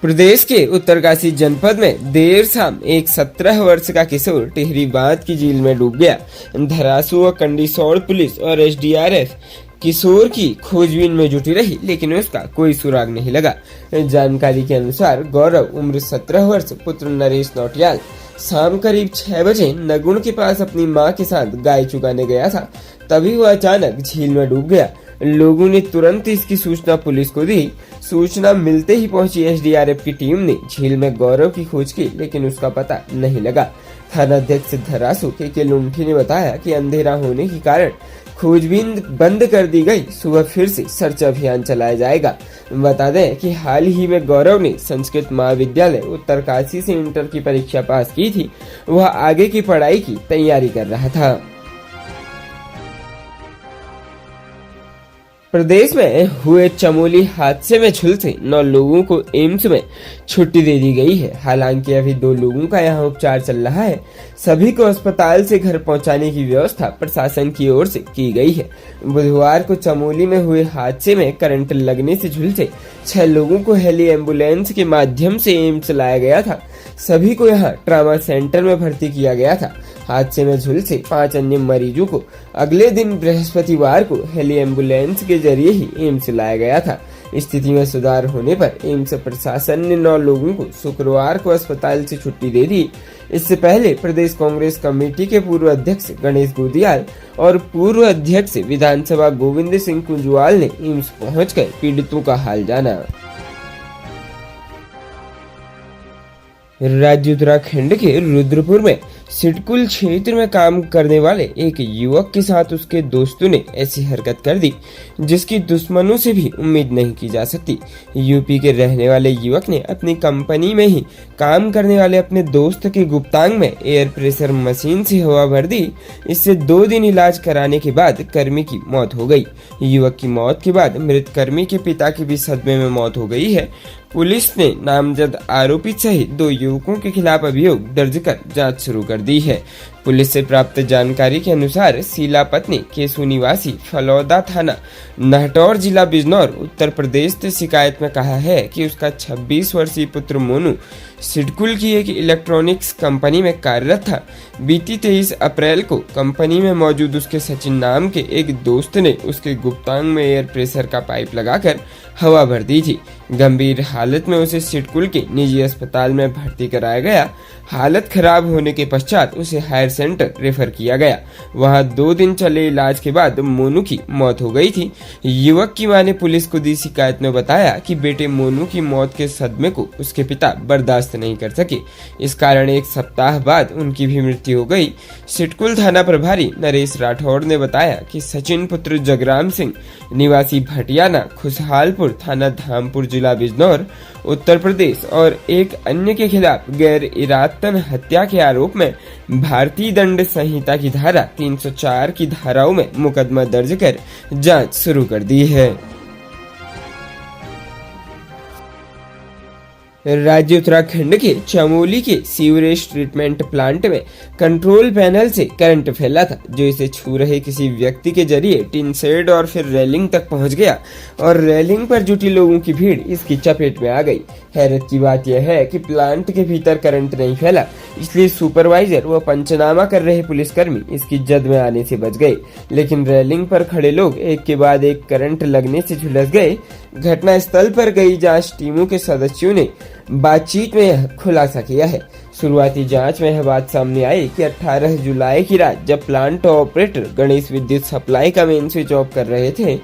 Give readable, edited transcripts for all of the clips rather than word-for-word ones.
प्रदेश के उत्तरकाशी जनपद में देर शाम एक 17 वर्ष का किशोर टिहरी बांध की झील में डूब गया। धरासू व कंडीसौड़ पुलिस और एसडीआरएफ किशोर की खोजबीन में जुटी रही, लेकिन उसका कोई सुराग नहीं लगा। जानकारी के अनुसार गौरव उम्र 17 वर्ष पुत्र नरेश नौटियाल शाम करीब 6 बजे नगुण के पास अपनी मां के साथ गाय चुगाने गया था। तभी वह अचानक झील में डूब गया। लोगों ने तुरंत इसकी सूचना पुलिस को दी। सूचना मिलते ही पहुंची एसडीआरएफ की टीम ने झील में गौरव की खोज की, लेकिन उसका पता नहीं लगा। थानाध्यक्ष धरासू के लुंठी ने बताया कि अंधेरा होने के कारण खोजबीन बंद कर दी गई। सुबह फिर से सर्च अभियान चलाया जाएगा। बता दें कि हाल ही में गौरव ने संस्कृत महाविद्यालय उत्तरकाशी से इंटर की परीक्षा पास की थी। वह आगे की पढ़ाई की तैयारी कर रहा था। प्रदेश में हुए चमोली हादसे में झुलसे 9 लोगों को एम्स में छुट्टी दे दी गई है। हालांकि अभी 2 लोगों का यहां उपचार चल रहा है। सभी को अस्पताल से घर पहुंचाने की व्यवस्था प्रशासन की ओर से की गई है। बुधवार को चमोली में हुए हादसे में करंट लगने से झुलसे 6 लोगों को हेली एम्बुलेंस के माध्यम से एम्स लाया गया था। सभी को यहां ट्रामा सेंटर में भर्ती किया गया था। हादसे में झुलसे 5 अन्य मरीजों को अगले दिन बृहस्पतिवार को हेली एम्बुलेंस के जरिए ही एम्स लाया गया था। स्थिति में सुधार होने पर एम्स प्रशासन ने 9 लोगों को शुक्रवार को अस्पताल से छुट्टी दे दी। इससे पहले प्रदेश कांग्रेस कमेटी के पूर्व अध्यक्ष गणेश गोदियाल और पूर्व अध्यक्ष विधानसभा गोविंद सिंह कुंजवाल ने एम्स पहुंचकर पीड़ितों का हाल जाना। राज्य उत्तराखंड के रुद्रपुर में सिडकुल क्षेत्र में काम करने वाले एक युवक के साथ उसके दोस्तों ने ऐसी हरकत कर दी जिसकी दुश्मनों से भी उम्मीद नहीं की जा सकती। यूपी के रहने वाले युवक ने अपनी कंपनी में ही काम करने वाले अपने दोस्त के गुप्तांग में एयर प्रेशर मशीन से हवा भर दी। इससे 2 दिन इलाज कराने के बाद कर्मी की मौत हो गई। युवक की मौत के बाद मृत कर्मी के पिता की भी सदमे में मौत हो गई है। पुलिस ने नामजद आरोपी सहित 2 युवकों के खिलाफ अभियोग दर्ज कर जांच शुरू कर दी है। पुलिस से प्राप्त जानकारी के अनुसार शीला पत्नी केसु निवासी फलौदा थाना नहटौर जिला बिजनौर उत्तर प्रदेश से शिकायत में कहा है कि उसका 26 वर्षीय पुत्र मोनू सिडकुल की एक इलेक्ट्रॉनिक्स कंपनी में कार्यरत था। बीती 23 अप्रैल को कंपनी में मौजूद उसके सचिन नाम के एक दोस्त ने उसके गुप्तांग में एयर प्रेशर का पाइप लगाकर हवा भर दी थी। गंभीर हालत में उसे सिडकुल के निजी अस्पताल में भर्ती कराया गया। हालत खराब होने के पश्चात उसे हायर सेंटर रेफर किया गया। वहां 2 दिन चले इलाज के बाद मोनू की मौत हो गई थी। युवक की मां ने पुलिस को दी शिकायत में बताया कि बेटे मोनू की मौत के सदमे को उसके पिता बर्दाश्त नहीं कर सके। इस कारण 1 सप्ताह बाद उनकी भी मृत्यु हो गई। सिडकुल थाना प्रभारी नरेश राठौड़ ने बताया कि सचिन पुत्र जगराम सिंह निवासी भटियाना खुशहालपुर थाना धामपुर जिला बिजनौर उत्तर प्रदेश और एक अन्य के खिलाफ गैर इरादतन हत्या के आरोप में भारतीय दंड संहिता की धारा 304 की धाराओं में मुकदमा दर्ज कर जांच शुरू कर दी है। राज्य उत्तराखंड के चमोली के सीवरेज ट्रीटमेंट प्लांट में कंट्रोल पैनल से करंट फैला था, जो इसे छू रहे किसी व्यक्ति के जरिए टिन शेड और फिर रेलिंग तक पहुंच गया और रेलिंग पर जुटी लोगों की भीड़ इसकी चपेट में आ गई। हैरत की बात यह है कि प्लांट के भीतर करंट नहीं फैला, इसलिए सुपरवाइजर व पंचनामा कर रहे पुलिसकर्मी इसकी जद में आने से बच गए, लेकिन रेलिंग पर खड़े लोग एक के बाद एक करंट लगने से झुलस गए। घटना स्थल पर गई जांच टीमों के सदस्यों ने बातचीत में यह खुलासा किया है। शुरुआती जांच में यह बात सामने आई कि 18 जुलाई की रात जब प्लांट ऑपरेटर गणेश विद्युत सप्लाई का मेन स्विच ऑफ कर रहे थे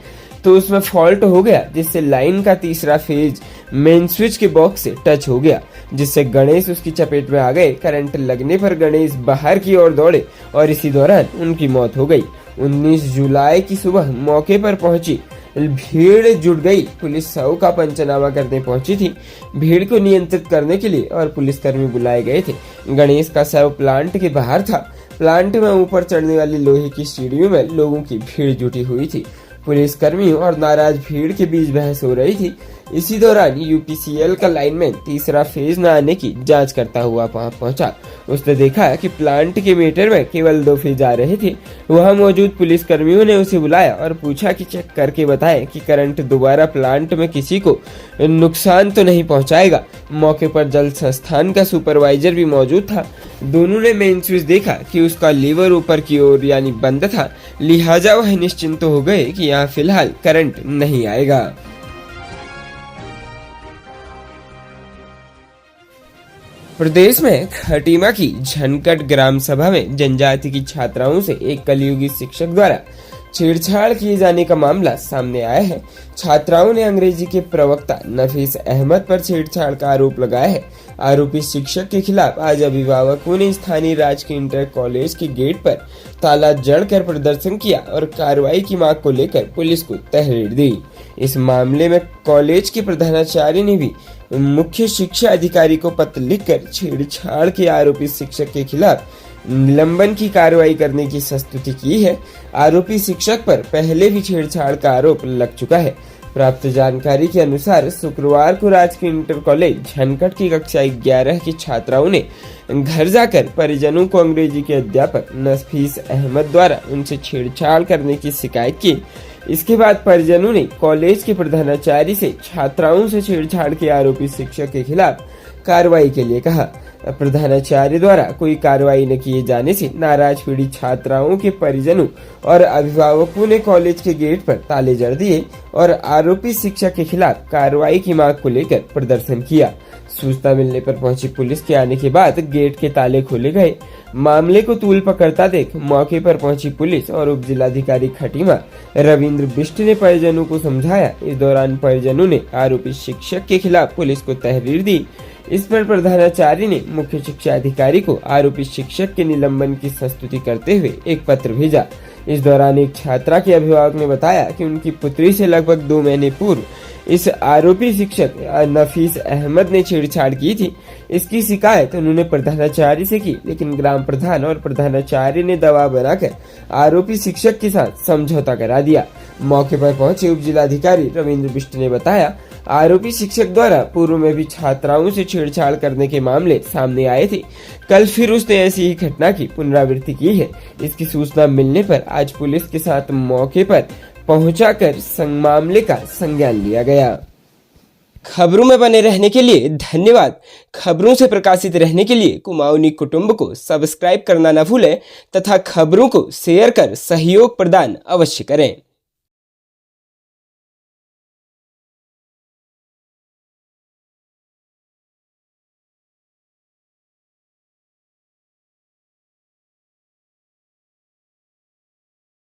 तो उसमें फॉल्ट हो गया, जिससे लाइन का तीसरा फेज मेन स्विच के बॉक्स से टच हो गया, जिससे गणेश उसकी चपेट में आ गए। करंट लगने पर गणेश बाहर की ओर दौड़े और इसी दौरान उनकी मौत हो गई। 19 जुलाई की सुबह मौके पर पहुंची भीड़ जुट गई। पुलिस शव का पंचनामा करने पहुंची थी। भीड़ को नियंत्रित करने के लिए और पुलिसकर्मी बुलाए गए थे। गणेश का शव प्लांट के बाहर था। प्लांट में ऊपर चढ़ने वाली लोहे की सीढ़ियों में लोगों की भीड़ जुटी हुई थी। पुलिसकर्मियों और नाराज भीड़ के बीच बहस हो रही थी। इसी दौरान यूपीसीएल का लाइनमैन तीसरा फेज न आने की जांच करता हुआ वहां पहुंचा। उसने देखा कि प्लांट के मीटर में केवल 2 फेज आ रहे थे। वहां मौजूद पुलिस कर्मियों ने उसे बुलाया और पूछा कि चेक करके बताएं कि करंट दोबारा प्लांट में किसी को नुकसान तो नहीं पहुंचाएगा। मौके पर जल संस्थान का सुपरवाइजर भी मौजूद था। दोनों ने मेन स्विच देखा कि उसका लीवर ऊपर की ओर यानी बंद था, लिहाजा वह निश्चिंत हो गए कि यहाँ फिलहाल करंट नहीं आएगा। प्रदेश में खटीमा की झनकट ग्राम सभा में जनजाति की छात्राओं से एक कलयुगी शिक्षक द्वारा छेड़छाड़ किए जाने का मामला सामने आया है। छात्राओं ने अंग्रेजी के प्रवक्ता नफीस अहमद पर छेड़छाड़ का आरोप लगाया है। आरोपी शिक्षक के खिलाफ आज अभिभावकों ने स्थानीय राजकीय इंटर कॉलेज के गेट पर ताला जड़कर प्रदर्शन किया और कार्रवाई की मांग को लेकर पुलिस को तहरीर दी। इस मामले में कॉलेज के प्रधानाचार्य ने भी मुख्य शिक्षा अधिकारी को पत्र लिखकर छेड़छाड़ के आरोपी शिक्षक के खिलाफ निलंबन की कार्रवाई करने की संस्तुति की है। आरोपी शिक्षक पर पहले भी छेड़छाड़ का आरोप लग चुका है। प्राप्त जानकारी के अनुसार शुक्रवार को राजकीय इंटर कॉलेज झनकट की कक्षा 11 की छात्राओं ने घर जाकर परिजनों को अंग्रेजी के अध्यापक नफीस अहमद द्वारा उनसे छेड़छाड़ करने की शिकायत की। इसके बाद परिजनों ने कॉलेज के प्रधानाचार्य से छात्राओं से छेड़छाड़ के आरोपी शिक्षक के खिलाफ कार्रवाई के लिए कहा। प्रधानाचार्य द्वारा कोई कार्रवाई न किए जाने से नाराज पीड़ित छात्राओं के परिजनों और अभिभावकों ने कॉलेज के गेट पर ताले जड़ दिए और आरोपी शिक्षक के खिलाफ कार्रवाई की मांग को लेकर प्रदर्शन किया। सूचना मिलने पर पहुंची पुलिस के आने के बाद गेट के ताले खोले गए। मामले को तूल पकड़ता देख मौके पर पहुंची पुलिस और उप जिलाधिकारी खटीमा रविंद्र बिष्ट ने परिजनों को समझाया। इस दौरान परिजनों ने आरोपी शिक्षक के खिलाफ पुलिस को तहरीर दी। इस पर प्रधानाचार्य ने मुख्य शिक्षा अधिकारी को आरोपी शिक्षक के निलंबन की संस्तुति करते हुए एक पत्र भेजा। इस दौरान एक छात्रा के अभिभावक ने बताया कि उनकी पुत्री से लगभग 2 महीने पूर्व इस आरोपी शिक्षक नफीस अहमद ने छेड़छाड़ की थी। इसकी शिकायत उन्होंने प्रधानाचार्य से की, लेकिन ग्राम प्रधान और प्रधानाचार्य ने दबाव बनाकर आरोपी शिक्षक के साथ समझौता करा दिया। मौके पर पहुंचे उप जिलाधिकारी रविंद्र बिष्ट ने बताया, आरोपी शिक्षक द्वारा पूर्व में भी छात्राओं से छेड़छाड़ करने के मामले सामने आए थे। कल फिर उसने ऐसी ही घटना की पुनरावृत्ति की है। इसकी सूचना मिलने पर आज पुलिस के साथ मौके पर पहुंचाकर मामले का संज्ञान लिया गया। खबरों में बने रहने के लिए धन्यवाद। खबरों से प्रकाशित रहने के लिए कुमाऊनी कुटुंब को सब्सक्राइब करना न भूलें तथा खबरों को शेयर कर सहयोग प्रदान अवश्य करें।